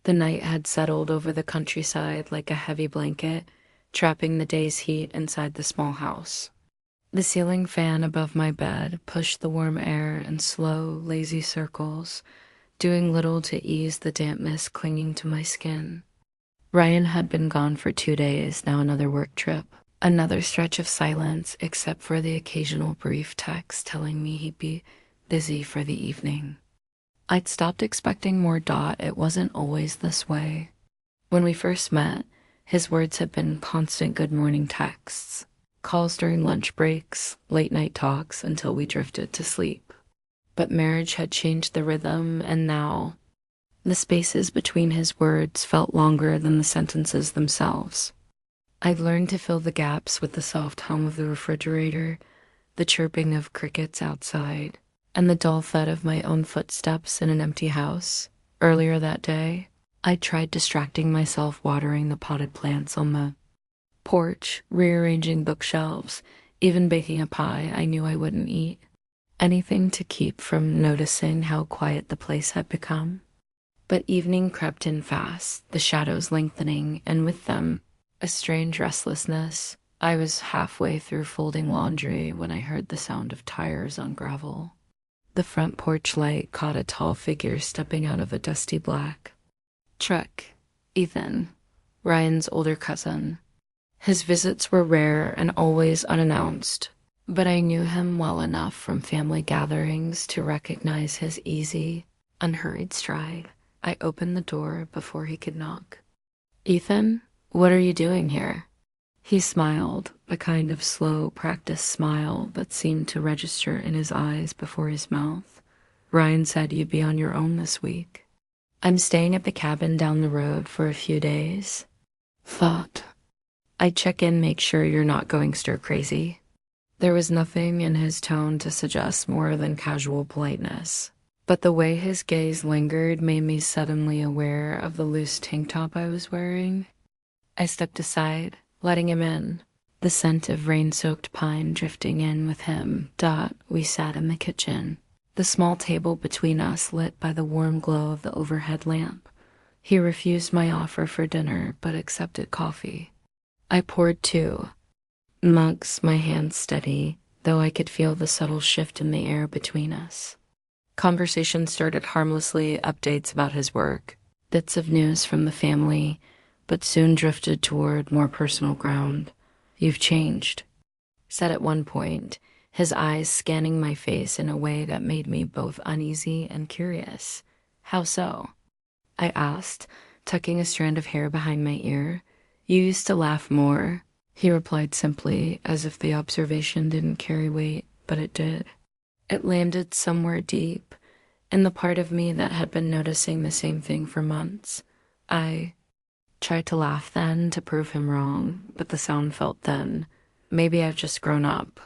The night had settled over the countryside like a heavy blanket, trapping the day's heat inside the small house. The ceiling fan above my bed pushed the warm air in slow, lazy circles, doing little to ease the dampness clinging to my skin. Ryan had been gone for 2 days, now another work trip. Another stretch of silence, except for the occasional brief text telling me he'd be busy for the evening. I'd stopped expecting more. It wasn't always this way. When we first met, his words had been constant good morning texts, calls during lunch breaks, late night talks until we drifted to sleep. But marriage had changed the rhythm, and now the spaces between his words felt longer than the sentences themselves. I'd learned to fill the gaps with the soft hum of the refrigerator, the chirping of crickets outside, and the dull thud of my own footsteps in an empty house. Earlier that day, I tried distracting myself watering the potted plants on the porch, rearranging bookshelves, even baking a pie I knew I wouldn't eat. Anything to keep from noticing how quiet the place had become. But evening crept in fast, the shadows lengthening, and with them, a strange restlessness. I was halfway through folding laundry when I heard the sound of tires on gravel. The front porch light caught a tall figure stepping out of a dusty black truck. Ethan, Ryan's older cousin. His visits were rare and always unannounced, but I knew him well enough from family gatherings to recognize his easy, unhurried stride. I opened the door before he could knock. "Ethan, what are you doing here?" He smiled, a kind of slow, practiced smile that seemed to register in his eyes before his mouth. "Ryan said you'd be on your own this week." "I'm staying at the cabin down the road for a few days." "Thought I'd check in, make sure you're not going stir-crazy." There was nothing in his tone to suggest more than casual politeness, but the way his gaze lingered made me suddenly aware of the loose tank top I was wearing. I stepped aside, letting him in, the scent of rain-soaked pine drifting in with him. We sat in the kitchen, the small table between us lit by the warm glow of the overhead lamp. He refused my offer for dinner, but accepted coffee. I poured 2 mugs, my hands steady, though I could feel the subtle shift in the air between us. Conversation started harmlessly, updates about his work, bits of news from the family, but soon drifted toward more personal ground. "You've changed," said at one point, his eyes scanning my face in a way that made me both uneasy and curious. "How so?" I asked, tucking a strand of hair behind my ear. "You used to laugh more," he replied simply, as if the observation didn't carry weight, but it did. It landed somewhere deep, in the part of me that had been noticing the same thing for months. I tried to laugh then to prove him wrong, but the sound felt thin. "Maybe I've just grown up."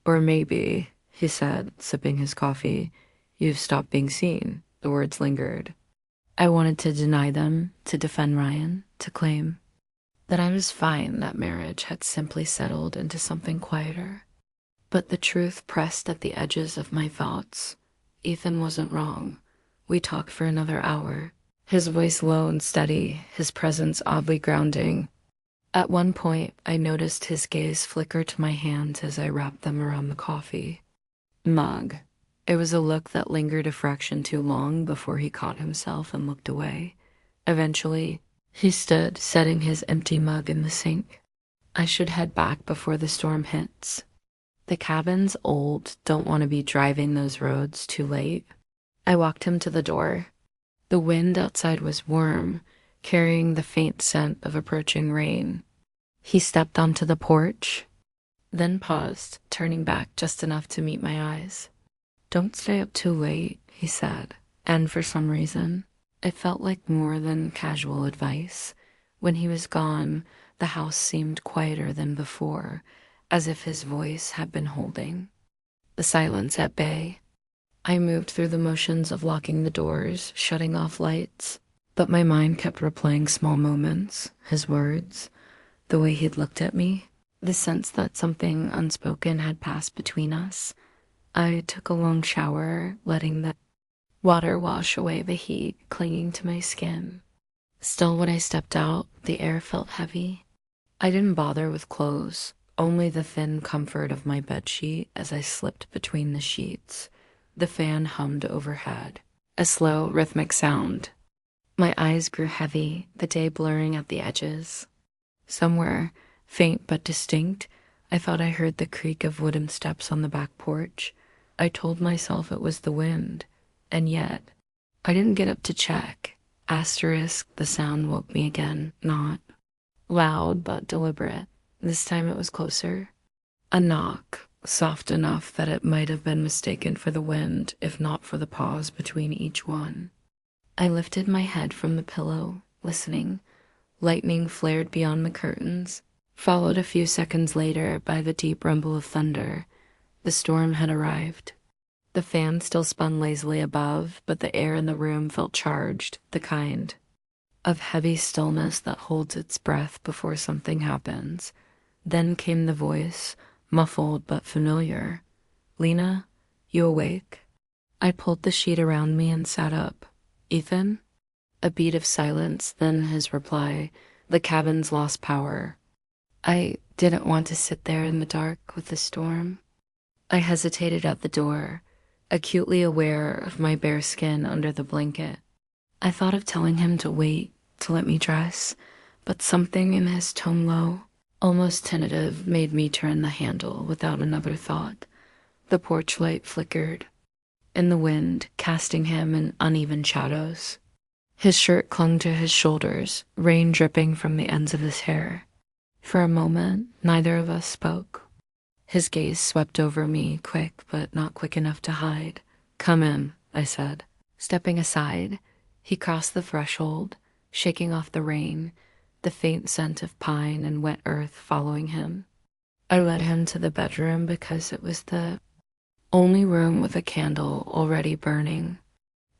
"Or maybe," he said, sipping his coffee, "you've stopped being seen." The words lingered. I wanted to deny them, to defend Ryan, to claim that I was fine, that marriage had simply settled into something quieter. But the truth pressed at the edges of my thoughts. Ethan wasn't wrong. We talked for another hour, his voice low and steady, his presence oddly grounding. At one point, I noticed his gaze flicker to my hands as I wrapped them around the coffee mug. It was a look that lingered a fraction too long before he caught himself and looked away. Eventually, he stood, setting his empty mug in the sink. "I should head back before the storm hits. The cabin's old, don't want to be driving those roads too late." I walked him to the door. The wind outside was warm, carrying the faint scent of approaching rain. He stepped onto the porch, then paused, turning back just enough to meet my eyes. "Don't stay up too late," he said, and for some reason, it felt like more than casual advice. When he was gone, the house seemed quieter than before, as if his voice had been holding the silence at bay. I moved through the motions of locking the doors, shutting off lights, but my mind kept replaying small moments, his words, the way he'd looked at me, the sense that something unspoken had passed between us. I took a long shower, letting the water wash away the heat clinging to my skin. Still, when I stepped out, the air felt heavy. I didn't bother with clothes, only the thin comfort of my bedsheet as I slipped between the sheets. The fan hummed overhead, a slow, rhythmic sound. My eyes grew heavy, the day blurring at the edges. Somewhere, faint but distinct, I thought I heard the creak of wooden steps on the back porch. I told myself it was the wind, and yet, I didn't get up to check. Asterisk, the sound woke me again, not loud but deliberate. This time it was closer. A knock, soft enough that it might have been mistaken for the wind, if not for the pause between each one. I lifted my head from the pillow, listening. Lightning flared beyond the curtains, followed a few seconds later by the deep rumble of thunder. The storm had arrived. The fan still spun lazily above, but the air in the room felt charged, the kind of heavy stillness that holds its breath before something happens. Then came the voice, muffled but familiar. "Lena, you awake?" I pulled the sheet around me and sat up. "Ethan?" A beat of silence, then his reply, "The cabin's lost power." I didn't want to sit there in the dark with the storm. I hesitated at the door, acutely aware of my bare skin under the blanket. I thought of telling him to wait, to let me dress, but something in his tone, low, almost tentative, made me turn the handle without another thought. The porch light flickered in the wind, casting him in uneven shadows. His shirt clung to his shoulders, rain dripping from the ends of his hair. For a moment, neither of us spoke. His gaze swept over me, quick but not quick enough to hide. "Come in," I said. Stepping aside, he crossed the threshold, shaking off the rain, the faint scent of pine and wet earth following him. I led him to the bedroom because it was the only room with a candle already burning.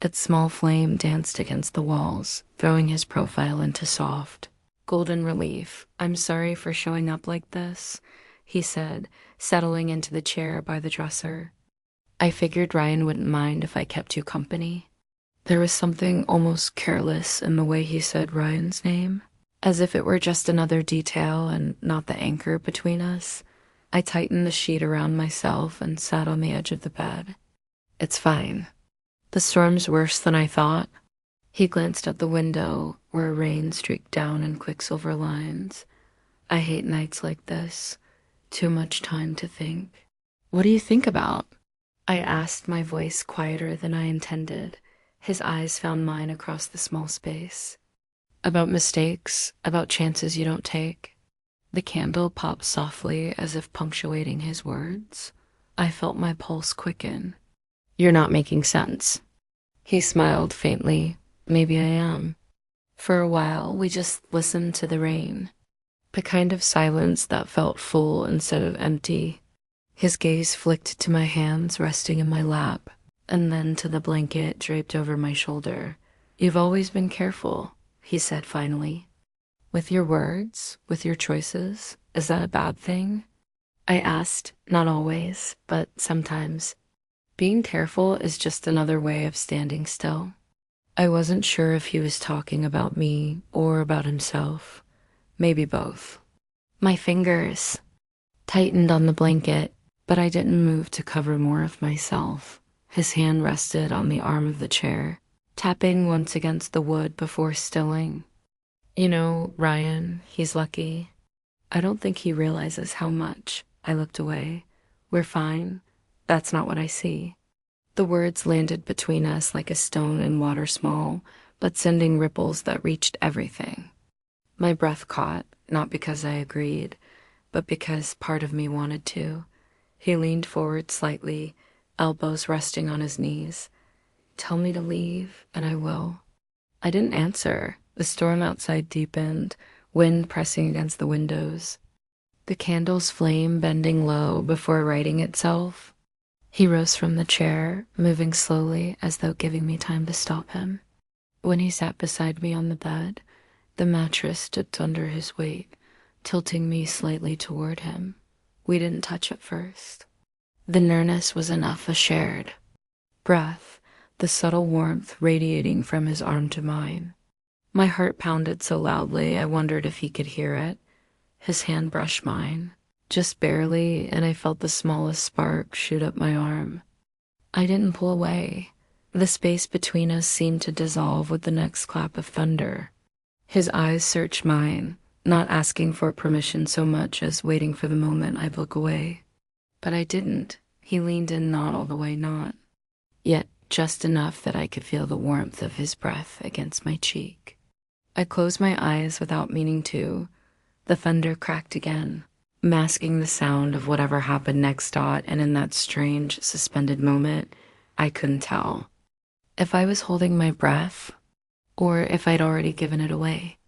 Its small flame danced against the walls, throwing his profile into soft, golden relief. "I'm sorry for showing up like this," he said, settling into the chair by the dresser. I figured Ryan wouldn't mind if I kept you company. There was something almost careless in the way he said Ryan's name, as if it were just another detail and not the anchor between us. I tightened the sheet around myself and sat on the edge of the bed. "It's fine. The storm's worse than I thought." He glanced at the window, where rain streaked down in quicksilver lines. "I hate nights like this. Too much time to think." "What do you think about?" I asked, my voice quieter than I intended. His eyes found mine across the small space. "About mistakes, about chances you don't take." The candle popped softly as if punctuating his words. I felt my pulse quicken. "You're not making sense." He smiled faintly. "Maybe I am." For a while, we just listened to the rain. The kind of silence that felt full instead of empty. His gaze flicked to my hands resting in my lap, and then to the blanket draped over my shoulder. "You've always been careful," he said finally. "With your words, with your choices. Is that a bad thing?" I asked. "Not always, but sometimes. Being careful is just another way of standing still." I wasn't sure if he was talking about me or about himself. Maybe both. My fingers tightened on the blanket, but I didn't move to cover more of myself. His hand rested on the arm of the chair, tapping once against the wood before stilling. "You know, Ryan, he's lucky. I don't think he realizes how much." I looked away. "We're fine. That's not what I see." The words landed between us like a stone in water small, but sending ripples that reached everything. My breath caught, not because I agreed, but because part of me wanted to. He leaned forward slightly, elbows resting on his knees. "Tell me to leave, and I will." I didn't answer. The storm outside deepened, wind pressing against the windows. The candle's flame bending low before righting itself. He rose from the chair, moving slowly as though giving me time to stop him. When he sat beside me on the bed, the mattress stood under his weight, tilting me slightly toward him. We didn't touch at first. The nearness was enough, a shared breath, the subtle warmth radiating from his arm to mine. My heart pounded so loudly I wondered if he could hear it. His hand brushed mine, just barely, and I felt the smallest spark shoot up my arm. I didn't pull away. The space between us seemed to dissolve with the next clap of thunder. His eyes searched mine, not asking for permission so much as waiting for the moment I'd look away. But I didn't. He leaned in, not all the way, not. Yet just enough that I could feel the warmth of his breath against my cheek. I closed my eyes without meaning to. The thunder cracked again, masking the sound of whatever happened next. And in that strange, suspended moment, I couldn't tell if I was holding my breath or if I'd already given it away.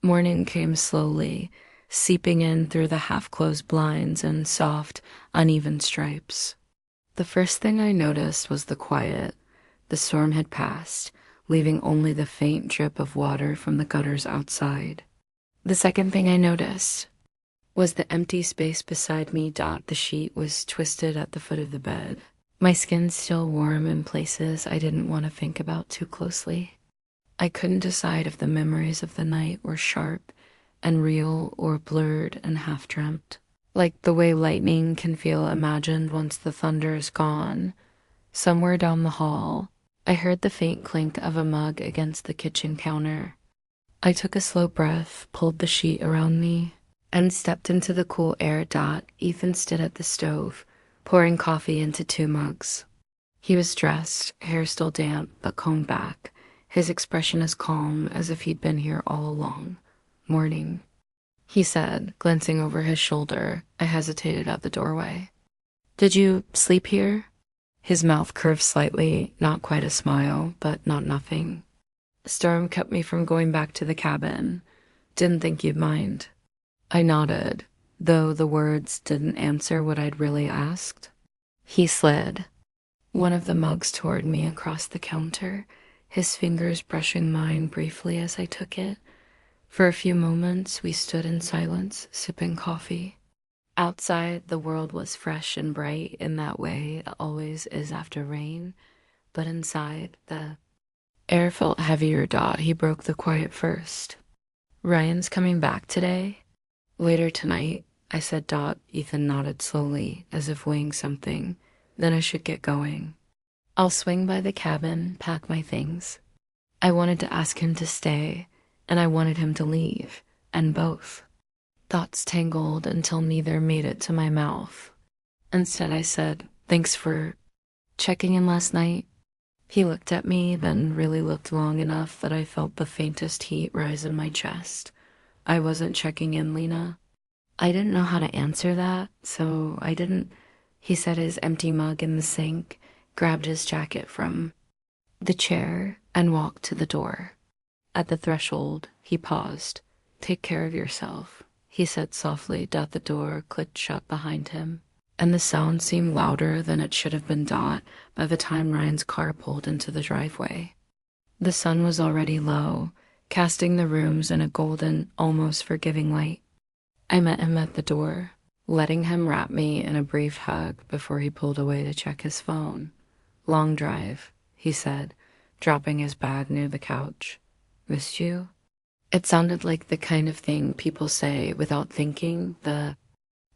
Morning came slowly, seeping in through the half-closed blinds and soft, uneven stripes. The first thing I noticed was the quiet. The storm had passed, leaving only the faint drip of water from the gutters outside. The second thing I noticed was the empty space beside me. The sheet was twisted at the foot of the bed. My skin still warm in places I didn't want to think about too closely. I couldn't decide if the memories of the night were sharp and real or blurred and half-dreamt. Like the way lightning can feel imagined once the thunder is gone. Somewhere down the hall, I heard the faint clink of a mug against the kitchen counter. I took a slow breath, pulled the sheet around me, and stepped into the cool air. Ethan stood at the stove, pouring coffee into 2 mugs. He was dressed, hair still damp but combed back, his expression as calm as if he'd been here all along. Morning, he said, glancing over his shoulder. I hesitated at the doorway. Did you sleep here? His mouth curved slightly, not quite a smile, but not nothing. Storm kept me from going back to the cabin. Didn't think you'd mind. I nodded, though the words didn't answer what I'd really asked. He slid one of the mugs toward me across the counter, his fingers brushing mine briefly as I took it. For a few moments, we stood in silence, sipping coffee. Outside, the world was fresh and bright in that way it always is after rain, but inside, the air felt heavier. He broke the quiet first. Ryan's coming back today? Later tonight, I said. Ethan nodded slowly, as if weighing something. Then I should get going. I'll swing by the cabin, pack my things. I wanted to ask him to stay, and I wanted him to leave, and both. Thoughts tangled until neither made it to my mouth. Instead, I said, thanks for checking in last night. He looked at me, then really looked long enough that I felt the faintest heat rise in my chest. I wasn't checking in, Lena. I didn't know how to answer that, so I didn't. He set his empty mug in the sink, grabbed his jacket from the chair, and walked to the door. At the threshold, he paused. Take care of yourself, he said softly. The door clicked shut behind him, and the sound seemed louder than it should have been. By the time Ryan's car pulled into the driveway, the sun was already low, casting the rooms in a golden, almost forgiving light. I met him at the door, letting him wrap me in a brief hug before he pulled away to check his phone. Long drive, he said, dropping his bag near the couch. Missed you? It sounded like the kind of thing people say without thinking, the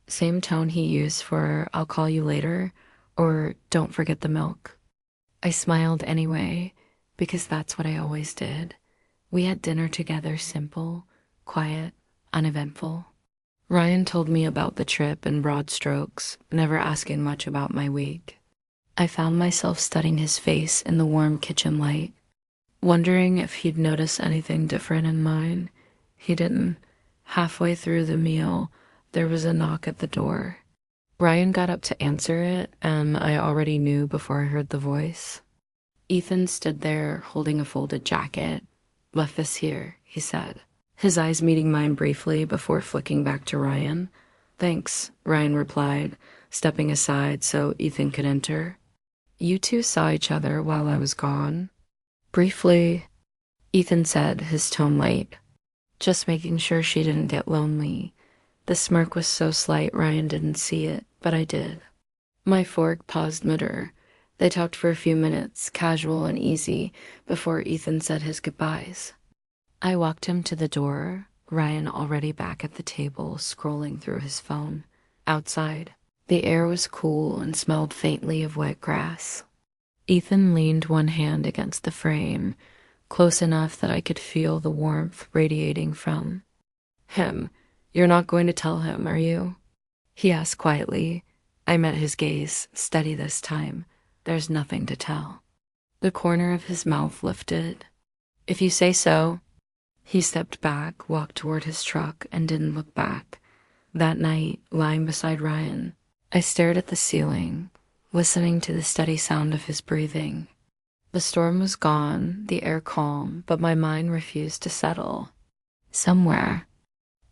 same tone he used for I'll call you later or don't forget the milk. I smiled anyway, because that's what I always did. We had dinner together, simple, quiet, uneventful. Ryan told me about the trip in broad strokes, never asking much about my week. I found myself studying his face in the warm kitchen light, wondering if he'd notice anything different in mine. He didn't. Halfway through the meal, there was a knock at the door. Ryan got up to answer it, and I already knew before I heard the voice. Ethan stood there holding a folded jacket. Left this here, he said, his eyes meeting mine briefly before flicking back to Ryan. Thanks, Ryan replied, stepping aside so Ethan could enter. You two saw each other while I was gone? Briefly, Ethan said, his tone light. Just making sure she didn't get lonely. The smirk was so slight Ryan didn't see it, but I did. My fork paused mid-er. They talked for a few minutes, casual and easy, before Ethan said his goodbyes. I walked him to the door, Ryan already back at the table, scrolling through his phone. Outside, the air was cool and smelled faintly of wet grass. Ethan leaned one hand against the frame, close enough that I could feel the warmth radiating from him. "You're not going to tell him, are you?" he asked quietly. I met his gaze, steady this time. "There's nothing to tell." The corner of his mouth lifted. "If you say so." He stepped back, walked toward his truck, and didn't look back. That night, lying beside Ryan, I stared at the ceiling, listening to the steady sound of his breathing. The storm was gone, the air calm, but my mind refused to settle. Somewhere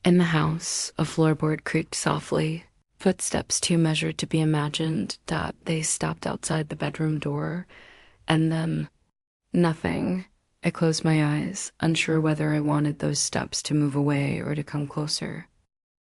in the house, a floorboard creaked softly. Footsteps too measured to be imagined. They stopped outside the bedroom door, and then nothing. I closed my eyes, unsure whether I wanted those steps to move away or to come closer.